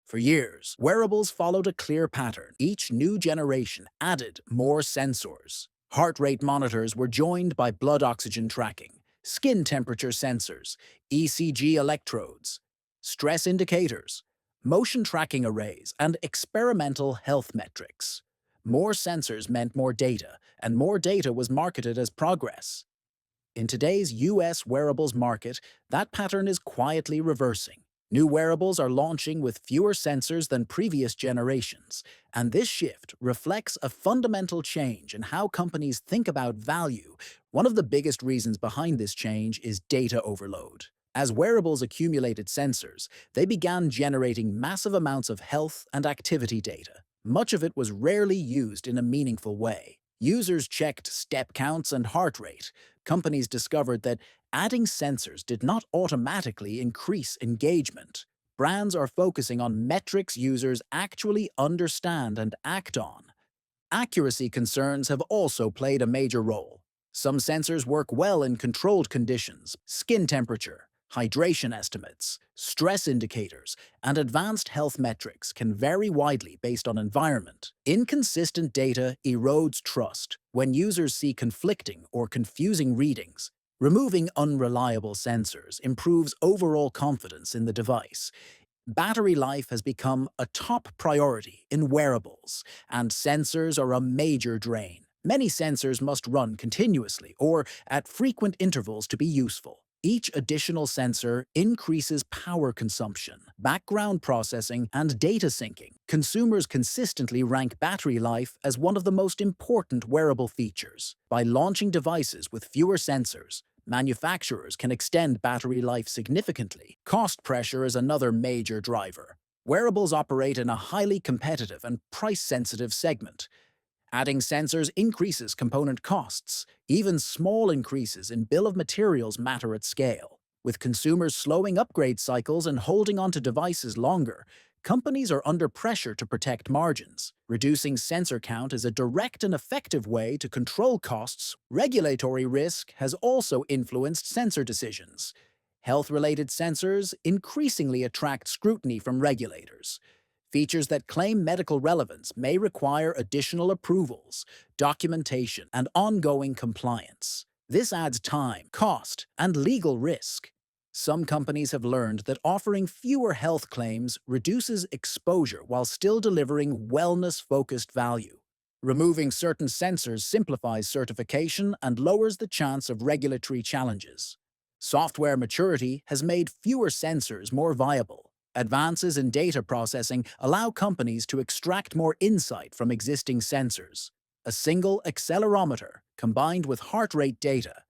For years, wearables followed a clear pattern. Each new generation added more sensors. Heart rate monitors were joined by blood oxygen tracking, skin temperature sensors, ECG electrodes, stress indicators, motion tracking arrays, and experimental health metrics. More sensors meant more data, and more data was marketed as progress. In today's US wearables market, that pattern is quietly reversing. New wearables are launching with fewer sensors than previous generations, and this shift reflects a fundamental change in how companies think about value. One of the biggest reasons behind this change is data overload. As wearables accumulated sensors, they began generating massive amounts of health and activity data. Much of it was rarely used in a meaningful way. Users checked step counts and heart rate. Companies discovered that adding sensors did not automatically increase engagement. Brands are focusing on metrics users actually understand and act on. Accuracy concerns have also played a major role. Some sensors work well in controlled conditions: skin temperature, hydration estimates, stress indicators, and advanced health metrics can vary widely based on environment. Inconsistent data erodes trust when users see conflicting or confusing readings. Removing unreliable sensors improves overall confidence in the device. Battery life has become a top priority in wearables, and sensors are a major drain. Many sensors must run continuously or at frequent intervals to be useful. Each additional sensor increases power consumption, background processing, and data syncing. Consumers consistently rank battery life as one of the most important wearable features. By launching devices with fewer sensors, manufacturers can extend battery life significantly. Cost pressure is another major driver. Wearables operate in a highly competitive and price-sensitive segment. Adding sensors increases component costs. Even small increases in bill of materials matter at scale. With consumers slowing upgrade cycles and holding onto devices longer, companies are under pressure to protect margins. Reducing sensor count is a direct and effective way to control costs. Regulatory risk has also influenced sensor decisions. Health-related sensors increasingly attract scrutiny from regulators. Features that claim medical relevance may require additional approvals, documentation, and ongoing compliance. This adds time, cost, and legal risk. Some companies have learned that offering fewer health claims reduces exposure while still delivering wellness-focused value. Removing certain sensors simplifies certification and lowers the chance of regulatory challenges. Software maturity has made fewer sensors more viable. Advances in data processing allow companies to extract more insight from existing sensors. A single accelerometer combined with heart rate data.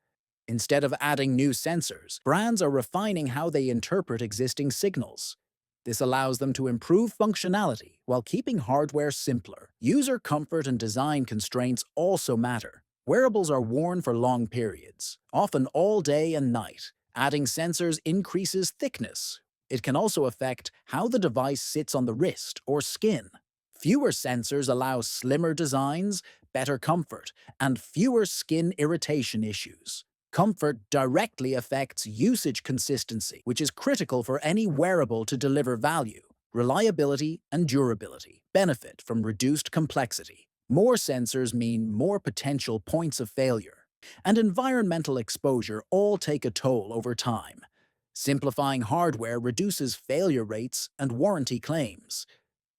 Instead of adding new sensors, brands are refining how they interpret existing signals. This allows them to improve functionality while keeping hardware simpler. User comfort and design constraints also matter. Wearables are worn for long periods, often all day and night. Adding sensors increases thickness. It can also affect how the device sits on the wrist or skin. Fewer sensors allow slimmer designs, better comfort, and fewer skin irritation issues. Comfort directly affects usage consistency, which is critical for any wearable to deliver value. Reliability and durability benefit from reduced complexity. More sensors mean more potential points of failure, and environmental exposure all take a toll over time. Simplifying hardware reduces failure rates and warranty claims.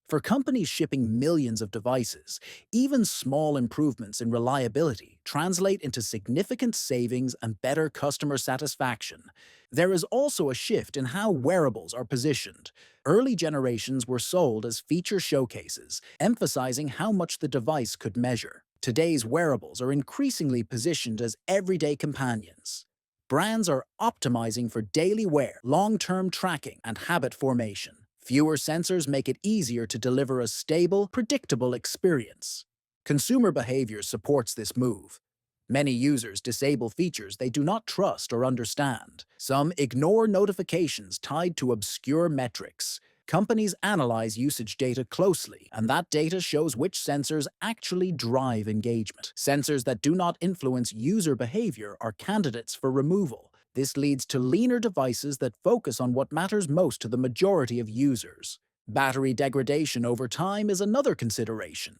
For companies shipping millions of devices, even small improvements in reliability translate into significant savings and better customer satisfaction. There is also a shift in how wearables are positioned. Early generations were sold as feature showcases, emphasizing how much the device could measure. Today's wearables are increasingly positioned as everyday companions. Brands are optimizing for daily wear, long-term tracking, and habit formation. Fewer sensors make it easier to deliver a stable, predictable experience. Consumer behavior supports this move. Many users disable features they do not trust or understand. Some ignore notifications tied to obscure metrics. Companies analyze usage data closely, and that data shows which sensors actually drive engagement. Sensors that do not influence user behavior are candidates for removal. This leads to leaner devices that focus on what matters most to the majority of users. Battery degradation over time is another consideration.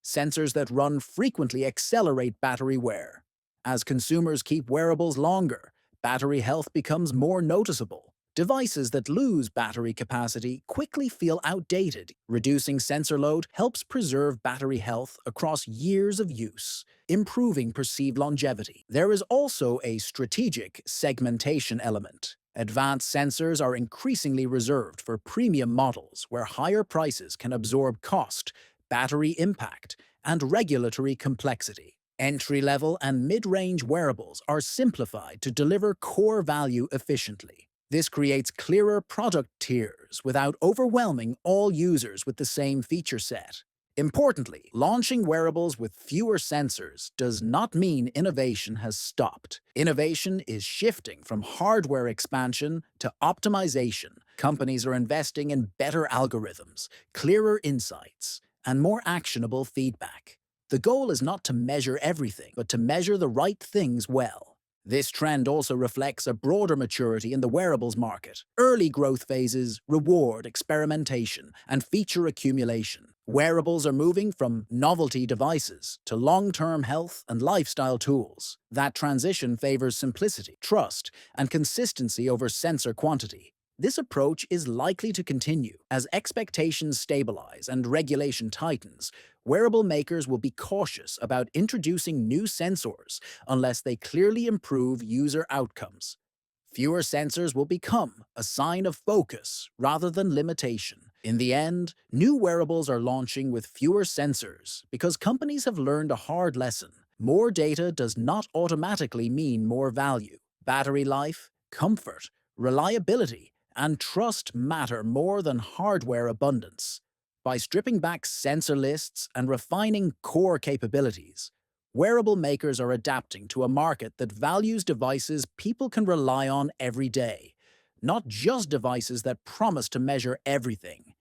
Sensors that run frequently accelerate battery wear. As consumers keep wearables longer, battery health becomes more noticeable. Devices that lose battery capacity quickly feel outdated. Reducing sensor load helps preserve battery health across years of use, improving perceived longevity. There is also a strategic segmentation element. Advanced sensors are increasingly reserved for premium models where higher prices can absorb cost, battery impact, and regulatory complexity. Entry-level and mid-range wearables are simplified to deliver core value efficiently. This creates clearer product tiers without overwhelming all users with the same feature set. Importantly, launching wearables with fewer sensors does not mean innovation has stopped. Innovation is shifting from hardware expansion to optimization. Companies are investing in better algorithms, clearer insights, and more actionable feedback. The goal is not to measure everything, but to measure the right things well. This trend also reflects a broader maturity in the wearables market. Early growth phases reward experimentation and feature accumulation. Wearables are moving from novelty devices to long-term health and lifestyle tools. That transition favors simplicity, trust, and consistency over sensor quantity. This approach is likely to continue. As expectations stabilize and regulation tightens, wearable makers will be cautious about introducing new sensors unless they clearly improve user outcomes. Fewer sensors will become a sign of focus rather than limitation. In the end, new wearables are launching with fewer sensors because companies have learned a hard lesson. More data does not automatically mean more value. Battery life, comfort, reliability, and trust matter more than hardware abundance. By stripping back sensor lists and refining core capabilities, wearable makers are adapting to a market that values devices people can rely on every day, not just devices that promise to measure everything.